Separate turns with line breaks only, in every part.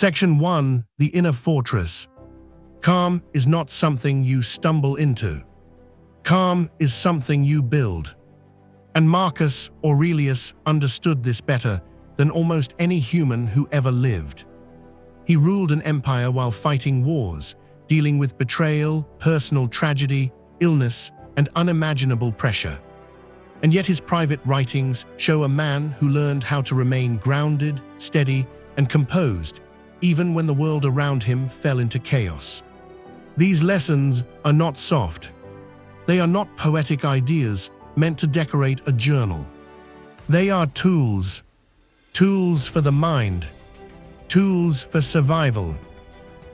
Section 1. The Inner Fortress. Calm is not something you stumble into. Calm is something you build. And Marcus Aurelius understood this better than almost any human who ever lived. He ruled an empire while fighting wars, dealing with betrayal, personal tragedy, illness, and unimaginable pressure. And yet his private writings show a man who learned how to remain grounded, steady, and composed, even when the world around him fell into chaos. These lessons are not soft. They are not poetic ideas meant to decorate a journal. They are tools. Tools for the mind. Tools for survival.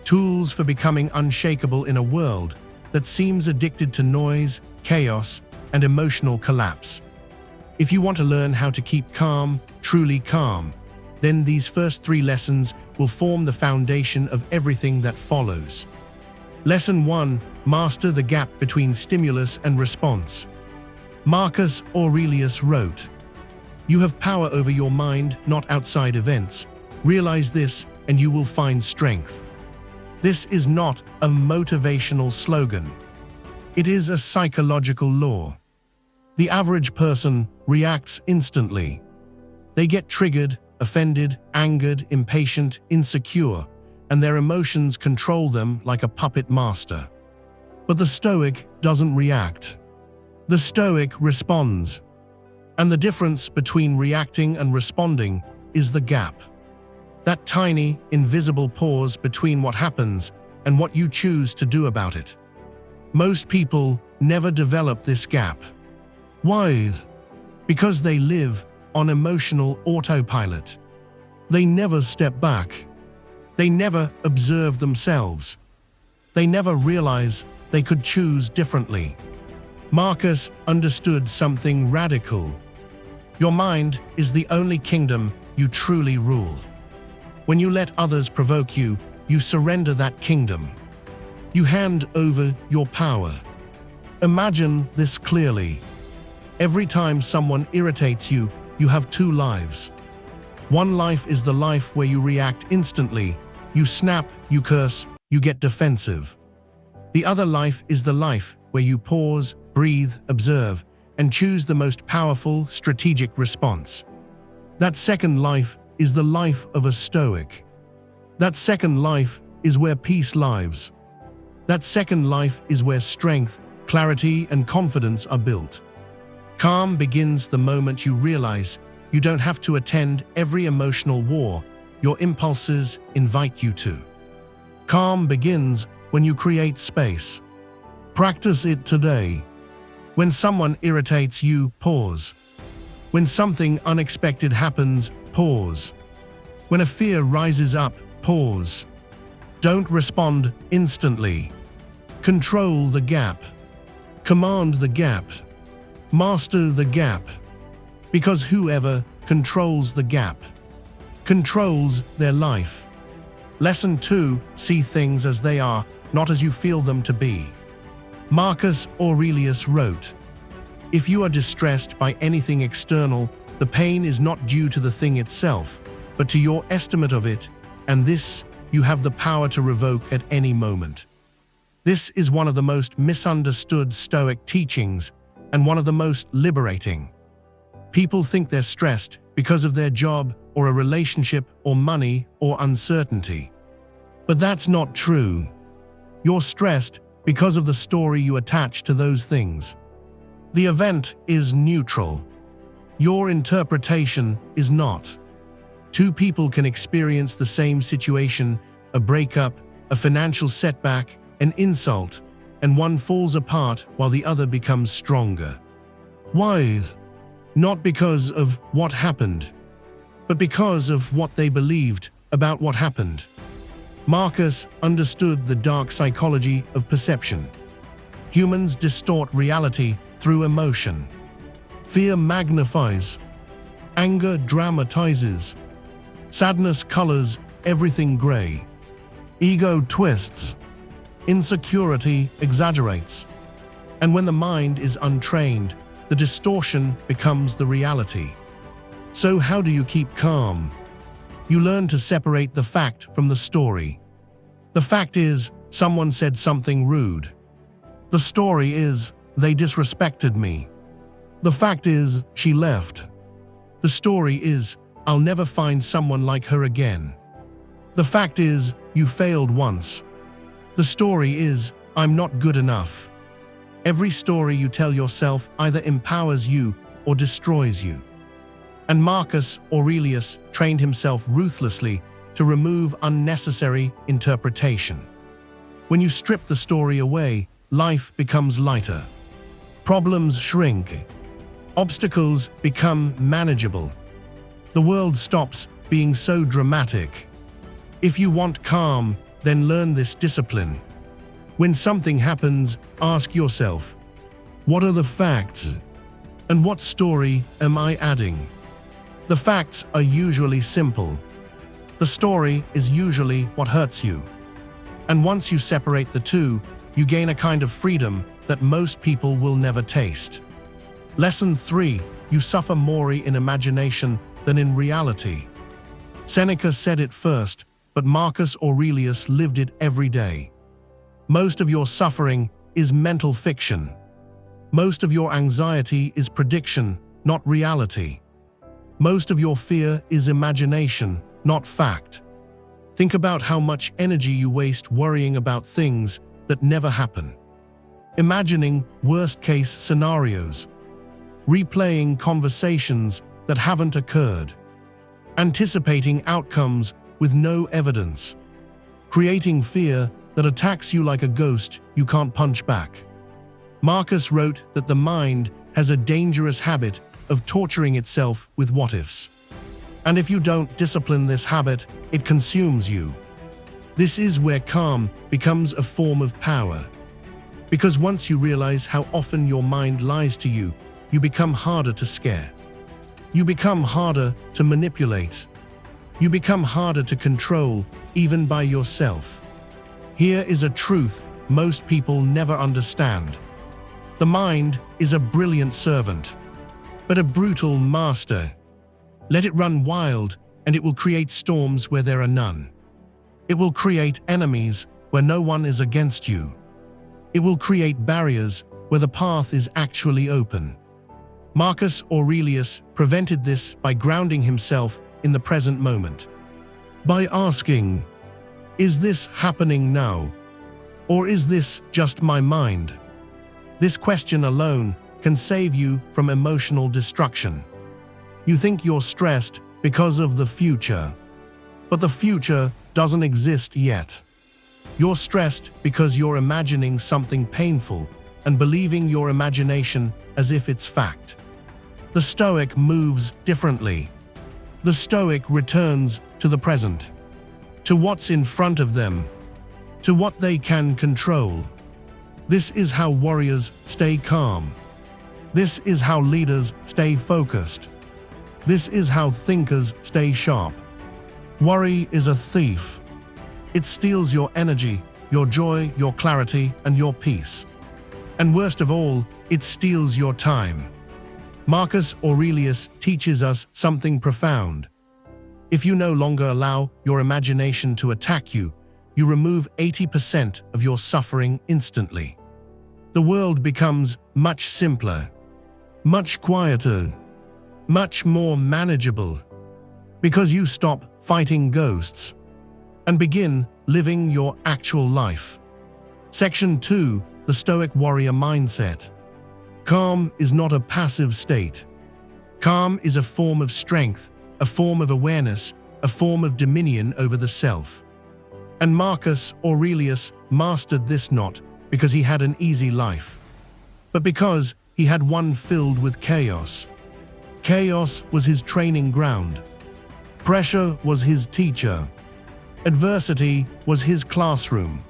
Tools for becoming unshakable in a world that seems addicted to noise, chaos, and emotional collapse. If you want to learn how to keep calm, truly calm, then these first 3 lessons will form the foundation of everything that follows. Lesson 1. Master the gap between stimulus and response. Marcus Aurelius wrote, "You have power over your mind, not outside events. Realize this, and you will find strength." This is not a motivational slogan. It is a psychological law. The average person reacts instantly. They get triggered, offended, angered, impatient, insecure, and their emotions control them like a puppet master. But the Stoic doesn't react. The Stoic responds. And the difference between reacting and responding is the gap. That tiny, invisible pause between what happens and what you choose to do about it. Most people never develop this gap. Why? Because they live on emotional autopilot. They never step back. They never observe themselves. They never realize they could choose differently. Marcus understood something radical. Your mind is the only kingdom you truly rule. When you let others provoke you, you surrender that kingdom. You hand over your power. Imagine this clearly. Every time someone irritates you, you have 2 lives. One life is the life where you react instantly. You snap, you curse, you get defensive. The other life is the life where you pause, breathe, observe, and choose the most powerful, strategic response. That second life is the life of a Stoic. That second life is where peace lives. That second life is where strength, clarity, and confidence are built. Calm begins the moment you realize you don't have to attend every emotional war your impulses invite you to. Calm begins when you create space. Practice it today. When someone irritates you, pause. When something unexpected happens, pause. When a fear rises up, pause. Don't respond instantly. Control the gap. Command the gap. Master the gap. Because whoever controls the gap controls their life. Lesson 2. See things as they are, not as you feel them to be. Marcus Aurelius wrote, "If you are distressed by anything external, the pain is not due to the thing itself, but to your estimate of it, and this you have the power to revoke at any moment." This is one of the most misunderstood Stoic teachings and one of the most liberating. People think they're stressed because of their job or a relationship or money or uncertainty. But that's not true. You're stressed because of the story you attach to those things. The event is neutral. Your interpretation is not. 2 people can experience the same situation, a breakup, a financial setback, an insult, and one falls apart while the other becomes stronger. Why? Not because of what happened, but because of what they believed about what happened. Marcus understood the dark psychology of perception. Humans distort reality through emotion. Fear magnifies. Anger dramatizes. Sadness colors everything gray. Ego twists. Insecurity exaggerates. And when the mind is untrained, the distortion becomes the reality. So how do you keep calm? You learn to separate the fact from the story. The fact is, someone said something rude. The story is, they disrespected me. The fact is, she left. The story is, I'll never find someone like her again. The fact is, you failed once. The story is, I'm not good enough. Every story you tell yourself either empowers you or destroys you. And Marcus Aurelius trained himself ruthlessly to remove unnecessary interpretation. When you strip the story away, life becomes lighter. Problems shrink. Obstacles become manageable. The world stops being so dramatic. If you want calm, then learn this discipline. When something happens, ask yourself, what are the facts? And what story am I adding? The facts are usually simple. The story is usually what hurts you. And once you separate the two, you gain a kind of freedom that most people will never taste. Lesson 3. You suffer more in imagination than in reality. Seneca said it first, but Marcus Aurelius lived it every day. Most of your suffering is mental fiction. Most of your anxiety is prediction, not reality. Most of your fear is imagination, not fact. Think about how much energy you waste worrying about things that never happen. Imagining worst-case scenarios. Replaying conversations that haven't occurred. Anticipating outcomes with no evidence. Creating fear that attacks you like a ghost you can't punch back. Marcus wrote that the mind has a dangerous habit of torturing itself with what-ifs. And if you don't discipline this habit, it consumes you. This is where calm becomes a form of power. Because once you realize how often your mind lies to you, you become harder to scare. You become harder to manipulate. You become harder to control, even by yourself. Here is a truth most people never understand. The mind is a brilliant servant, but a brutal master. Let it run wild, and it will create storms where there are none. It will create enemies where no one is against you. It will create barriers where the path is actually open. Marcus Aurelius prevented this by grounding himself in the present moment. By asking, is this happening now? Or is this just my mind? This question alone can save you from emotional destruction. You think you're stressed because of the future, but the future doesn't exist yet. You're stressed because you're imagining something painful and believing your imagination as if it's fact. The Stoic moves differently. The Stoic returns to the present, to what's in front of them, to what they can control. This is how warriors stay calm. This is how leaders stay focused. This is how thinkers stay sharp. Worry is a thief. It steals your energy, your joy, your clarity, and your peace. And worst of all, it steals your time. Marcus Aurelius teaches us something profound. If you no longer allow your imagination to attack you, you remove 80% of your suffering instantly. The world becomes much simpler, much quieter, much more manageable, because you stop fighting ghosts and begin living your actual life. Section 2. The Stoic Warrior Mindset. Calm is not a passive state. Calm is a form of strength, a form of awareness, a form of dominion over the self. And Marcus Aurelius mastered this not because he had an easy life, but because he had one filled with chaos. Chaos was his training ground. Pressure was his teacher. Adversity was his classroom.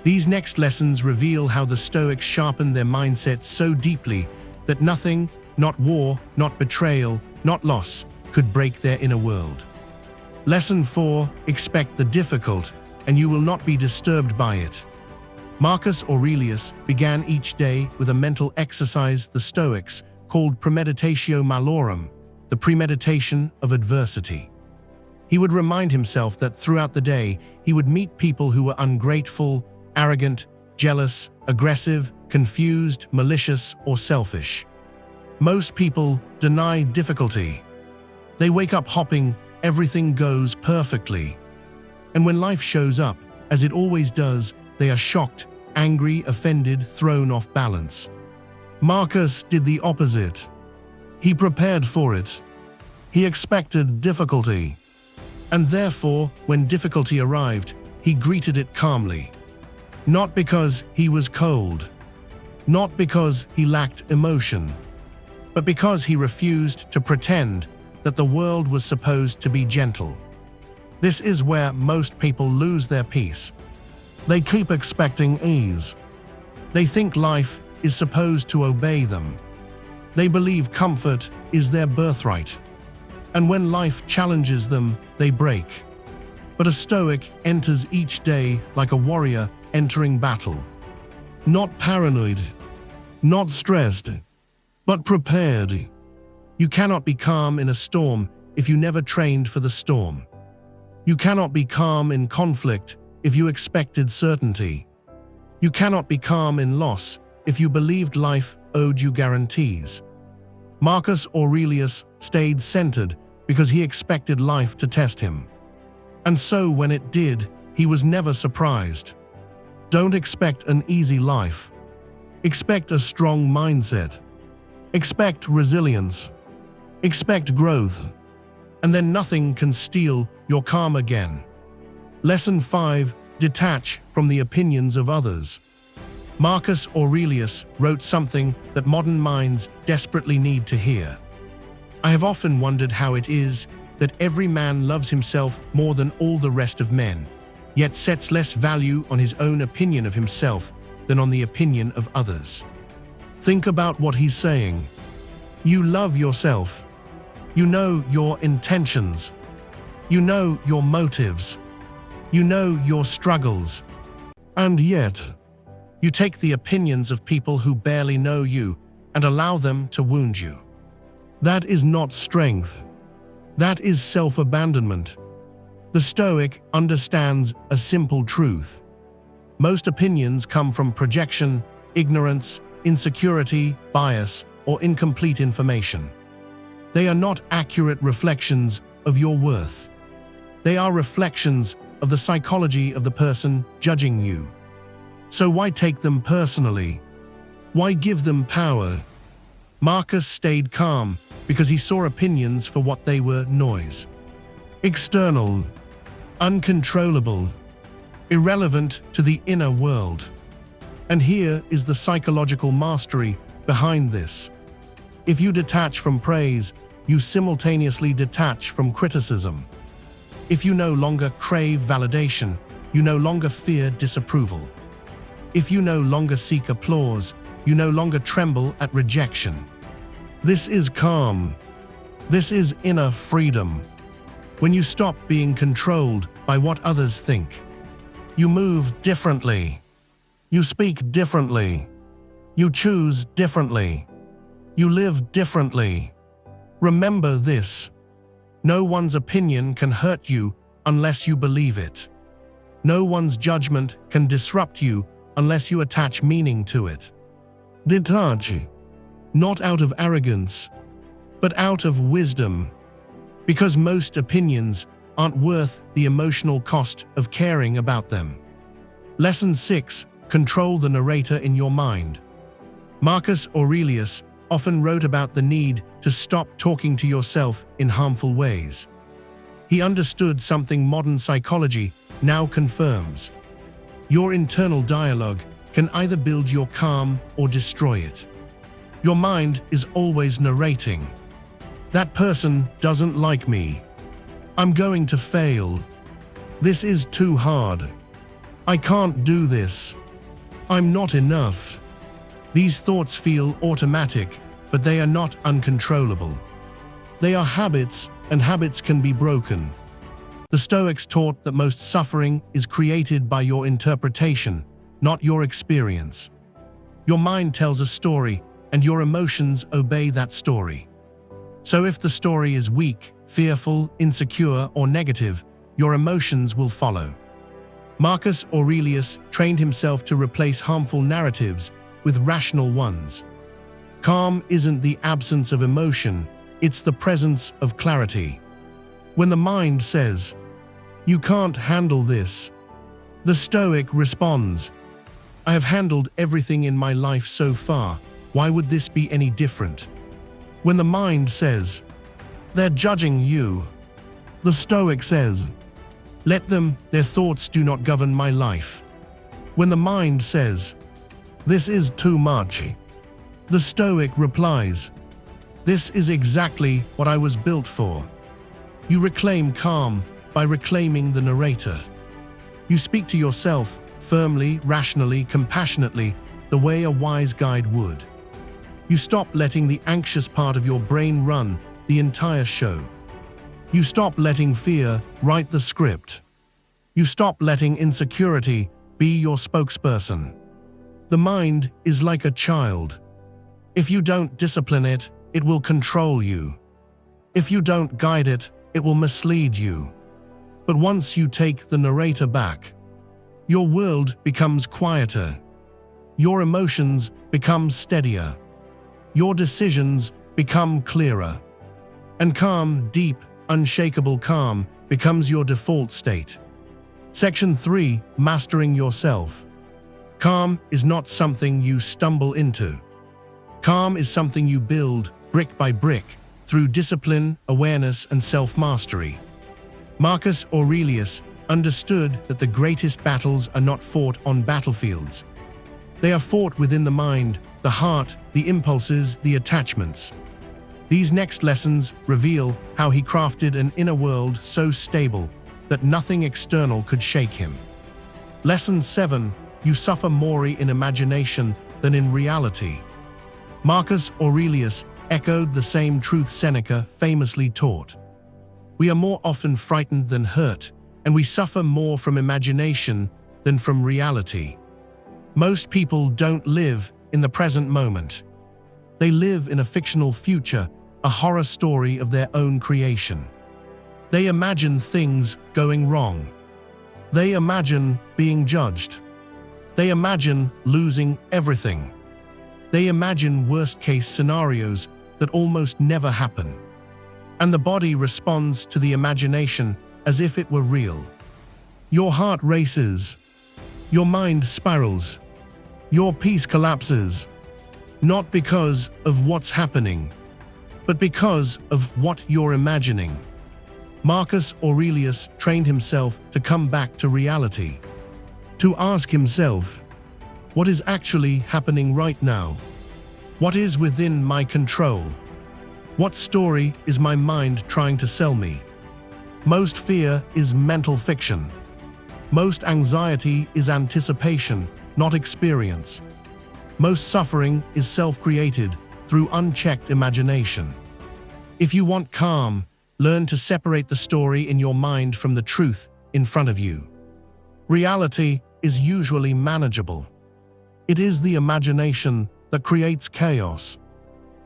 These next lessons reveal how the Stoics sharpened their mindset so deeply that nothing, not war, not betrayal, not loss, could break their inner world. Lesson 4. Expect the difficult, and you will not be disturbed by it. Marcus Aurelius began each day with a mental exercise the Stoics called premeditatio malorum, the premeditation of adversity. He would remind himself that throughout the day, he would meet people who were ungrateful, arrogant, jealous, aggressive, confused, malicious, or selfish. Most people deny difficulty. They wake up hoping everything goes perfectly. And when life shows up, as it always does, they are shocked, angry, offended, thrown off balance. Marcus did the opposite. He prepared for it. He expected difficulty. And therefore, when difficulty arrived, he greeted it calmly. Not because he was cold, not because he lacked emotion, but because he refused to pretend that the world was supposed to be gentle. This is where most people lose their peace. They keep expecting ease. They think life is supposed to obey them. They believe comfort is their birthright. And when life challenges them, they break. But a Stoic enters each day like a warrior entering battle. Not paranoid, not stressed, but prepared. You cannot be calm in a storm if you never trained for the storm. You cannot be calm in conflict if you expected certainty. You cannot be calm in loss if you believed life owed you guarantees. Marcus Aurelius stayed centered because he expected life to test him. And so when it did, he was never surprised. Don't expect an easy life. Expect a strong mindset. Expect resilience. Expect growth. And then nothing can steal your calm again. Lesson 5. Detach from the opinions of others. Marcus Aurelius wrote something that modern minds desperately need to hear. I have often wondered how it is that every man loves himself more than all the rest of men, yet sets less value on his own opinion of himself than on the opinion of others. Think about what he's saying. You love yourself. You know your intentions. You know your motives. You know your struggles. And yet, you take the opinions of people who barely know you and allow them to wound you. That is not strength. That is self-abandonment. The Stoic understands a simple truth. Most opinions come from projection, ignorance, insecurity, bias, or incomplete information. They are not accurate reflections of your worth. They are reflections of the psychology of the person judging you. So why take them personally? Why give them power? Marcus stayed calm because he saw opinions for what they were: noise. External, uncontrollable, irrelevant to the inner world. And here is the psychological mastery behind this. If you detach from praise, you simultaneously detach from criticism. If you no longer crave validation, you no longer fear disapproval. If you no longer seek applause, you no longer tremble at rejection. This is calm. This is inner freedom. When you stop being controlled by what others think, you move differently. You speak differently. You choose differently. You live differently. Remember this. No one's opinion can hurt you unless you believe it. No one's judgment can disrupt you unless you attach meaning to it. Detach, not out of arrogance, but out of wisdom, because most opinions aren't worth the emotional cost of caring about them. Lesson 6. Control the narrator in your mind. Marcus Aurelius often wrote about the need to stop talking to yourself in harmful ways. He understood something modern psychology now confirms. Your internal dialogue can either build your calm or destroy it. Your mind is always narrating. That person doesn't like me. I'm going to fail. This is too hard. I can't do this. I'm not enough. These thoughts feel automatic, but they are not uncontrollable. They are habits, and habits can be broken. The Stoics taught that most suffering is created by your interpretation, not your experience. Your mind tells a story, and your emotions obey that story. So if the story is weak, fearful, insecure, or negative, your emotions will follow. Marcus Aurelius trained himself to replace harmful narratives with rational ones. Calm isn't the absence of emotion, it's the presence of clarity. When the mind says, "You can't handle this," the Stoic responds, "I have handled everything in my life so far, why would this be any different?" When the mind says, "They're judging you," the Stoic says, "Let them, their thoughts do not govern my life." When the mind says, "This is too much," the Stoic replies, "This is exactly what I was built for." You reclaim calm by reclaiming the narrator. You speak to yourself firmly, rationally, compassionately, the way a wise guide would. You stop letting the anxious part of your brain run the entire show. You stop letting fear write the script. You stop letting insecurity be your spokesperson. The mind is like a child. If you don't discipline it, it will control you. If you don't guide it, it will mislead you. But once you take the narrator back, your world becomes quieter. Your emotions become steadier. Your decisions become clearer. And calm, deep, unshakable calm becomes your default state. Section 3. Mastering yourself. Calm is not something you stumble into. Calm is something you build, brick by brick, through discipline, awareness, and self-mastery. Marcus Aurelius understood that the greatest battles are not fought on battlefields. They are fought within the mind, the heart, the impulses, the attachments. These next lessons reveal how he crafted an inner world so stable that nothing external could shake him. Lesson 7. You suffer more in imagination than in reality. Marcus Aurelius echoed the same truth Seneca famously taught. We are more often frightened than hurt, and we suffer more from imagination than from reality. Most people don't live in the present moment. They live in a fictional future, a horror story of their own creation. They imagine things going wrong. They imagine being judged. They imagine losing everything. They imagine worst-case scenarios that almost never happen. And the body responds to the imagination as if it were real. Your heart races. Your mind spirals. Your peace collapses. Not because of what's happening, but because of what you're imagining. Marcus Aurelius trained himself to come back to reality, to ask himself, what is actually happening right now? What is within my control? What story is my mind trying to sell me? Most fear is mental fiction. Most anxiety is anticipation, not experience. Most suffering is self-created through unchecked imagination. If you want calm, learn to separate the story in your mind from the truth in front of you. Reality is usually manageable. It is the imagination that creates chaos.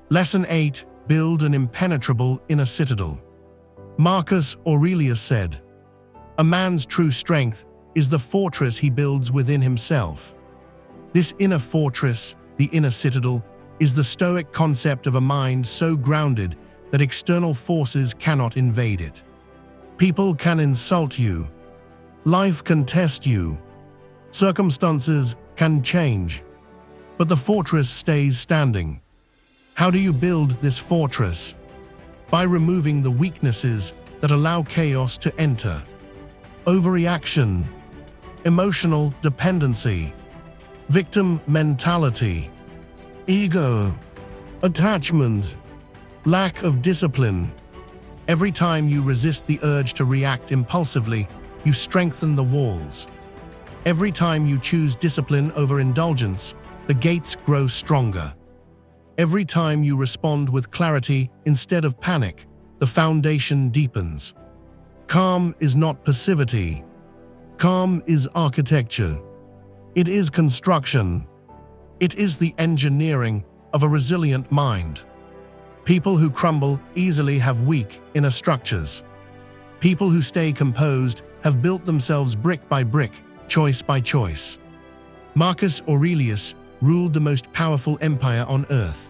Lesson 8. Build an impenetrable inner citadel. Marcus Aurelius said, "A man's true strength is the fortress he builds within himself." This inner fortress, the inner citadel, is the Stoic concept of a mind so grounded that external forces cannot invade it. People can insult you. Life can test you. Circumstances can change. But the fortress stays standing. How do you build this fortress? By removing the weaknesses that allow chaos to enter. Overreaction, emotional dependency, victim mentality, ego, attachment, lack of discipline. Every time you resist the urge to react impulsively, you strengthen the walls. Every time you choose discipline over indulgence, the gates grow stronger. Every time you respond with clarity instead of panic, the foundation deepens. Calm is not passivity. Calm is architecture. It is construction. It is the engineering of a resilient mind. People who crumble easily have weak inner structures. People who stay composed have built themselves brick by brick, choice by choice. Marcus Aurelius ruled the most powerful empire on earth.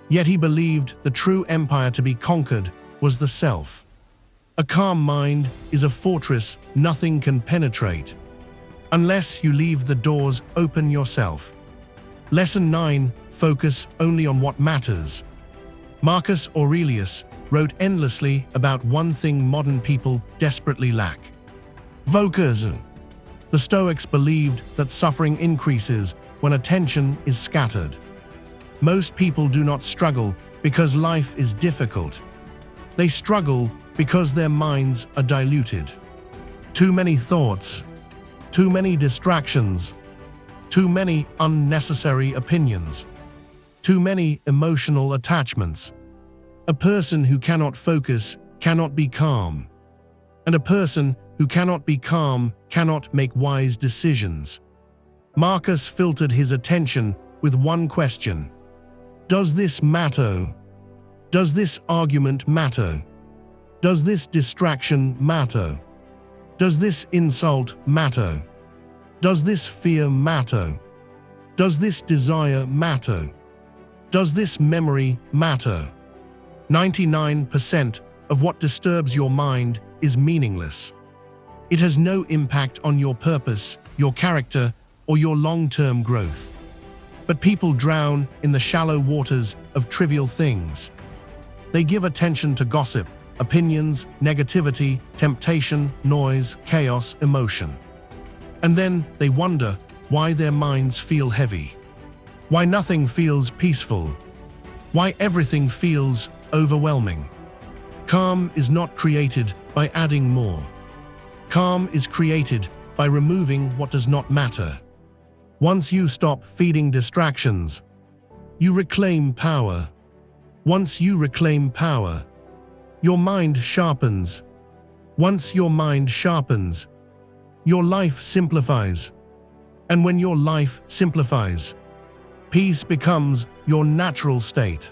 Yet he believed the true empire to be conquered was the self. A calm mind is a fortress nothing can penetrate, unless you leave the doors open yourself. Lesson 9. Focus only on what matters. Marcus Aurelius wrote endlessly about one thing modern people desperately lack: focus. The Stoics believed that suffering increases when attention is scattered. Most people do not struggle because life is difficult. They struggle because their minds are diluted. Too many thoughts, too many distractions, too many unnecessary opinions, too many emotional attachments. A person who cannot focus cannot be calm. And a person who cannot be calm cannot make wise decisions. Marcus filtered his attention with one question: does this matter? Does this argument matter? Does this distraction matter? Does this insult matter? Does this fear matter? Does this desire matter? Does this memory matter? 99% of what disturbs your mind is meaningless. It has no impact on your purpose, your character, or your long-term growth. But people drown in the shallow waters of trivial things. They give attention to gossip, opinions, negativity, temptation, noise, chaos, emotion. And then they wonder why their minds feel heavy, why nothing feels peaceful, why everything feels overwhelming. Calm is not created by adding more. Calm is created by removing what does not matter. Once you stop feeding distractions, you reclaim power. Once you reclaim power, your mind sharpens. Once your mind sharpens, your life simplifies. And when your life simplifies, peace becomes your natural state.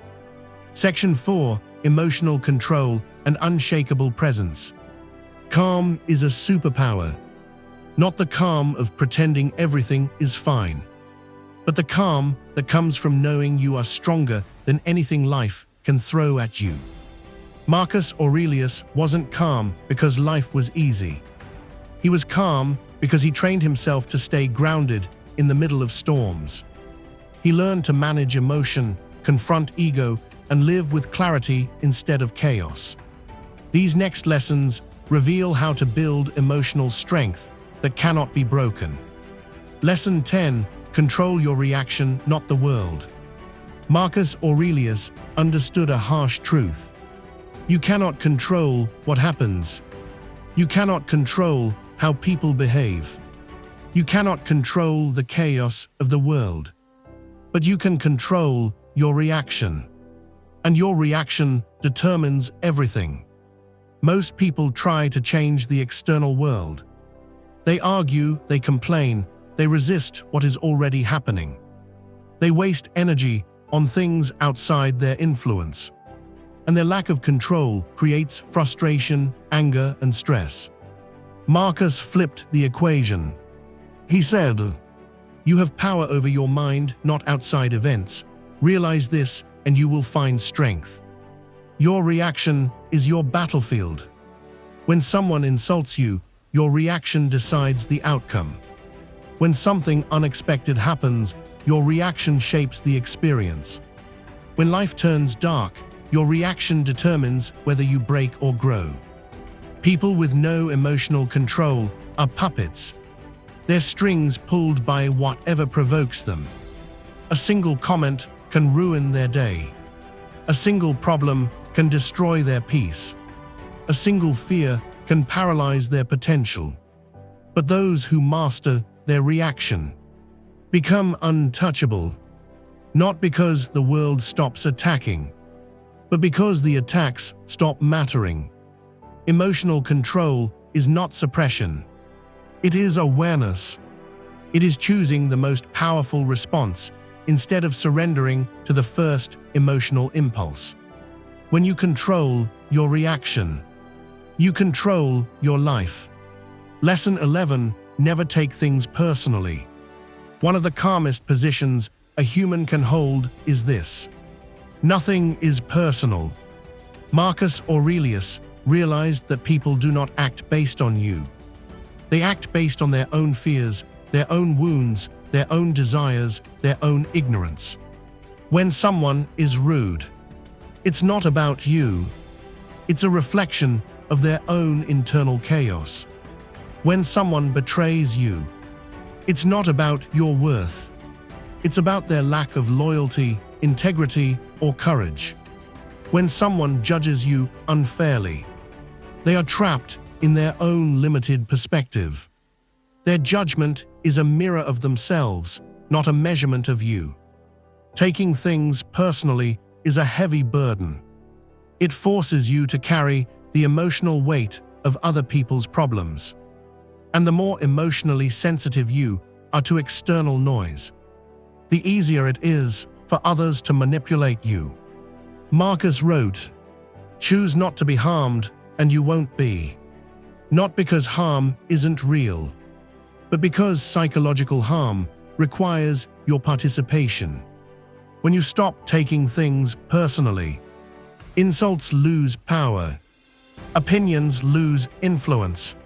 Section 4. Emotional control and unshakable presence. Calm is a superpower. Not the calm of pretending everything is fine, but the calm that comes from knowing you are stronger than anything life can throw at you. Marcus Aurelius wasn't calm because life was easy. He was calm because he trained himself to stay grounded in the middle of storms. He learned to manage emotion, confront ego, and live with clarity instead of chaos. These next lessons reveal how to build emotional strength that cannot be broken. Lesson 10. Control your reaction, not the world. Marcus Aurelius understood a harsh truth. You cannot control what happens. You cannot control how people behave. You cannot control the chaos of the world. But you can control your reaction. And your reaction determines everything. Most people try to change the external world. They argue, they complain, they resist what is already happening. They waste energy on things outside their influence. And their lack of control creates frustration, anger, and stress. Marcus flipped the equation. He said, "You have power over your mind, not outside events. Realize this, and you will find strength. Your reaction is your battlefield. When someone insults you, your reaction decides the outcome. When something unexpected happens, your reaction shapes the experience. When life turns dark, your reaction determines whether you break or grow." People with no emotional control are puppets. Their strings pulled by whatever provokes them. A single comment can ruin their day. A single problem can destroy their peace. A single fear can paralyze their potential. But those who master their reaction become untouchable, not because the world stops attacking, but because the attacks stop mattering. Emotional control is not suppression. It is awareness. It is choosing the most powerful response instead of surrendering to the first emotional impulse. When you control your reaction, you control your life. Lesson 11. Never take things personally. One of the calmest positions a human can hold is this: nothing is personal. Marcus Aurelius realized that people do not act based on you. They act based on their own fears, their own wounds, their own desires, their own ignorance. When someone is rude, it's not about you. It's a reflection of their own internal chaos. When someone betrays you, it's not about your worth. It's about their lack of loyalty, integrity, or courage. When someone judges you unfairly, they are trapped in their own limited perspective. Their judgment is a mirror of themselves, not a measurement of you. Taking things personally is a heavy burden. It forces you to carry the emotional weight of other people's problems. And the more emotionally sensitive you are to external noise, the easier it is for others to manipulate you. Marcus wrote, "Choose not to be harmed, and you won't be. Not because harm isn't real, but because psychological harm requires your participation." When you stop taking things personally, insults lose power, opinions lose influence,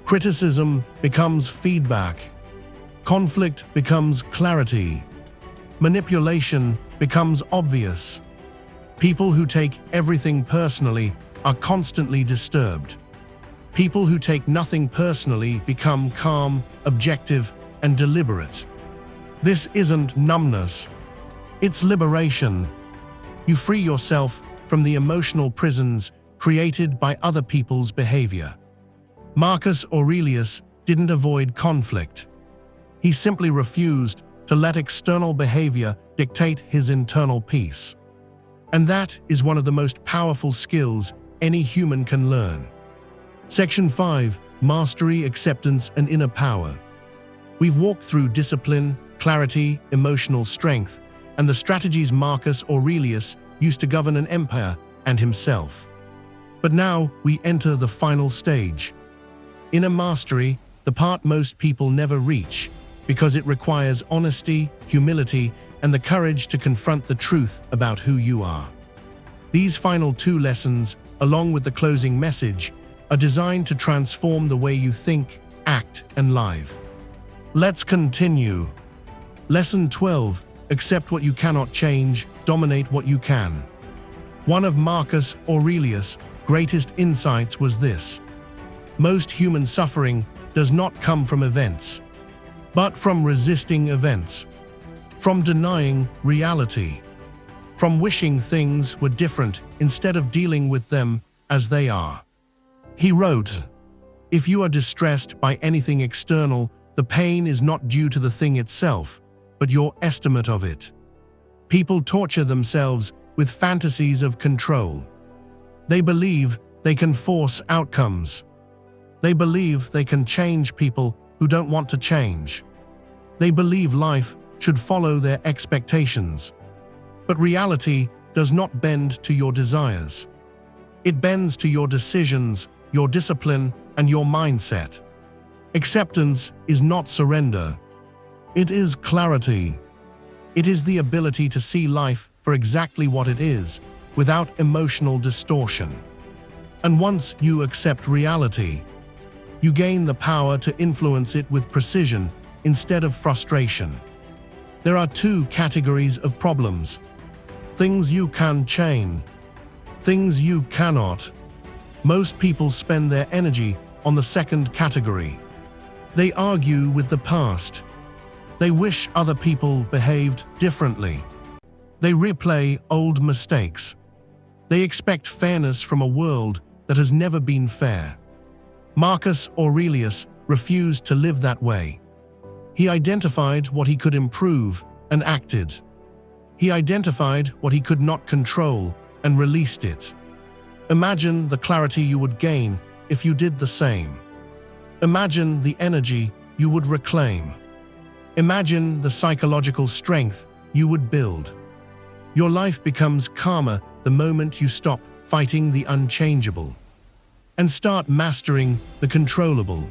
criticism becomes feedback, conflict becomes clarity, manipulation becomes obvious. People who take everything personally are constantly disturbed. People who take nothing personally become calm, objective, and deliberate. This isn't numbness. It's liberation. You free yourself from the emotional prisons created by other people's behavior. Marcus Aurelius didn't avoid conflict. He simply refused to let external behavior dictate his internal peace. And that is one of the most powerful skills any human can learn. Section 5. Mastery, Acceptance, and Inner Power. We've walked through discipline, clarity, emotional strength, and the strategies Marcus Aurelius used to govern an empire and himself. But now we enter the final stage. Inner mastery, the part most people never reach, because it requires honesty, humility, and the courage to confront the truth about who you are. These final 2 lessons, along with the closing message, are designed to transform the way you think, act, and live. Let's continue. Lesson 12. Accept what you cannot change, dominate what you can. One of Marcus Aurelius' greatest insights was this: most human suffering does not come from events, but from resisting events, from denying reality, from wishing things were different instead of dealing with them as they are. He wrote, "If you are distressed by anything external, the pain is not due to the thing itself, but your estimate of it." People torture themselves with fantasies of control. They believe they can force outcomes. They believe they can change people who don't want to change. They believe life should follow their expectations. But reality does not bend to your desires. It bends to your decisions, your discipline, and your mindset. Acceptance is not surrender. It is clarity. It is the ability to see life for exactly what it is, without emotional distortion. And once you accept reality, you gain the power to influence it with precision instead of frustration. There are 2 categories of problems: things you can change, things you cannot. Most people spend their energy on the second category. They argue with the past. They wish other people behaved differently. They replay old mistakes. They expect fairness from a world that has never been fair. Marcus Aurelius refused to live that way. He identified what he could improve and acted. He identified what he could not control and released it. Imagine the clarity you would gain if you did the same. Imagine the energy you would reclaim. Imagine the psychological strength you would build. Your life becomes calmer the moment you stop fighting the unchangeable and start mastering the controllable.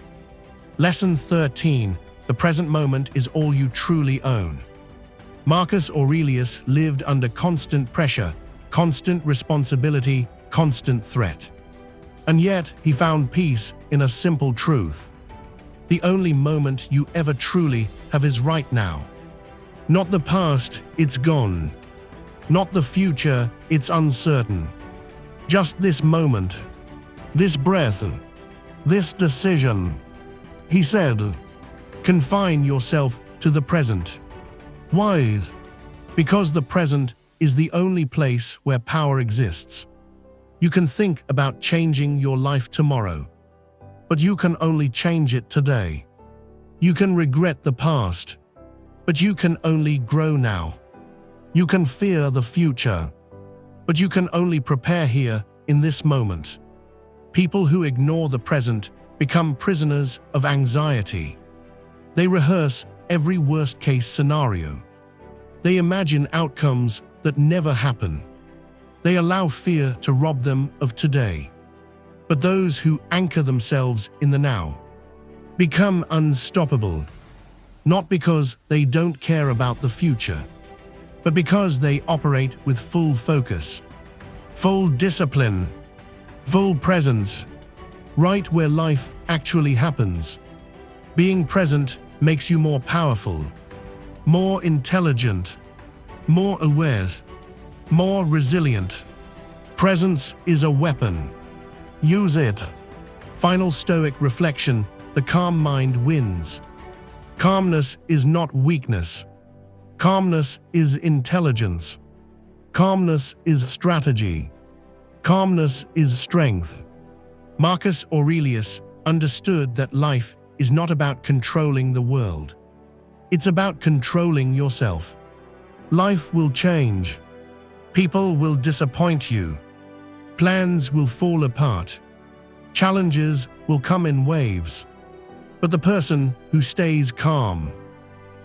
Lesson 13. The present moment is all you truly own. Marcus Aurelius lived under constant pressure, constant responsibility, constant threat. And yet, he found peace in a simple truth. The only moment you ever truly have is right now. Not the past, it's gone. Not the future, it's uncertain. Just this moment, this breath, this decision. He said, confine yourself to the present. Why? Because the present is the only place where power exists. You can think about changing your life tomorrow, but you can only change it today. You can regret the past, but you can only grow now. You can fear the future, but you can only prepare here in this moment. People who ignore the present become prisoners of anxiety. They rehearse every worst-case scenario. They imagine outcomes that never happen. They allow fear to rob them of today. But those who anchor themselves in the now become unstoppable, not because they don't care about the future, but because they operate with full focus, full discipline, full presence, right where life actually happens. Being present makes you more powerful, more intelligent, more aware, more resilient. Presence is a weapon. Use it. Final Stoic reflection: the calm mind wins. Calmness is not weakness. Calmness is intelligence. Calmness is strategy. Calmness is strength. Marcus Aurelius understood that life is not about controlling the world. It's about controlling yourself. Life will change. People will disappoint you. Plans will fall apart. Challenges will come in waves. But the person who stays calm,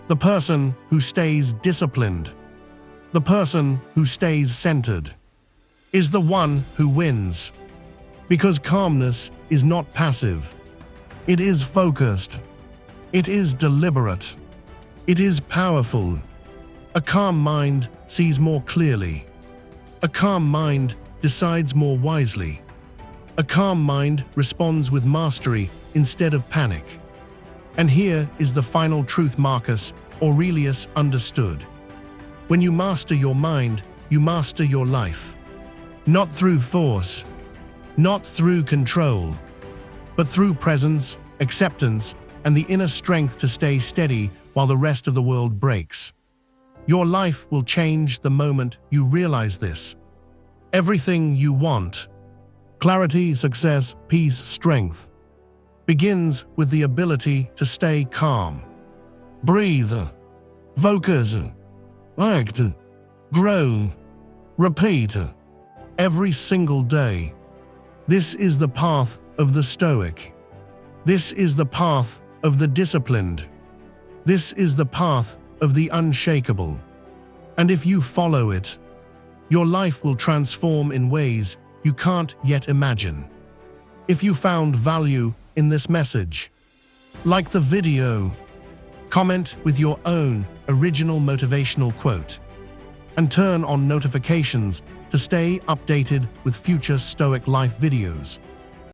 the person who stays disciplined, the person who stays centered, is the one who wins. Because calmness is not passive. It is focused. It is deliberate. It is powerful. A calm mind sees more clearly. A calm mind decides more wisely. A calm mind responds with mastery instead of panic. And here is the final truth Marcus Aurelius understood. When you master your mind, you master your life. Not through force, not through control, but through presence, acceptance, and the inner strength to stay steady while the rest of the world breaks. Your life will change the moment you realize this. Everything you want, clarity, success, peace, strength, begins with the ability to stay calm. Breathe, focus, act, grow, repeat, every single day. This is the path of the Stoic. This is the path of the disciplined. This is the path of the unshakable. And if you follow it, your life will transform in ways you can't yet imagine. If you found value in this message, like the video, comment with your own original motivational quote, and turn on notifications to stay updated with future Stoic Life videos.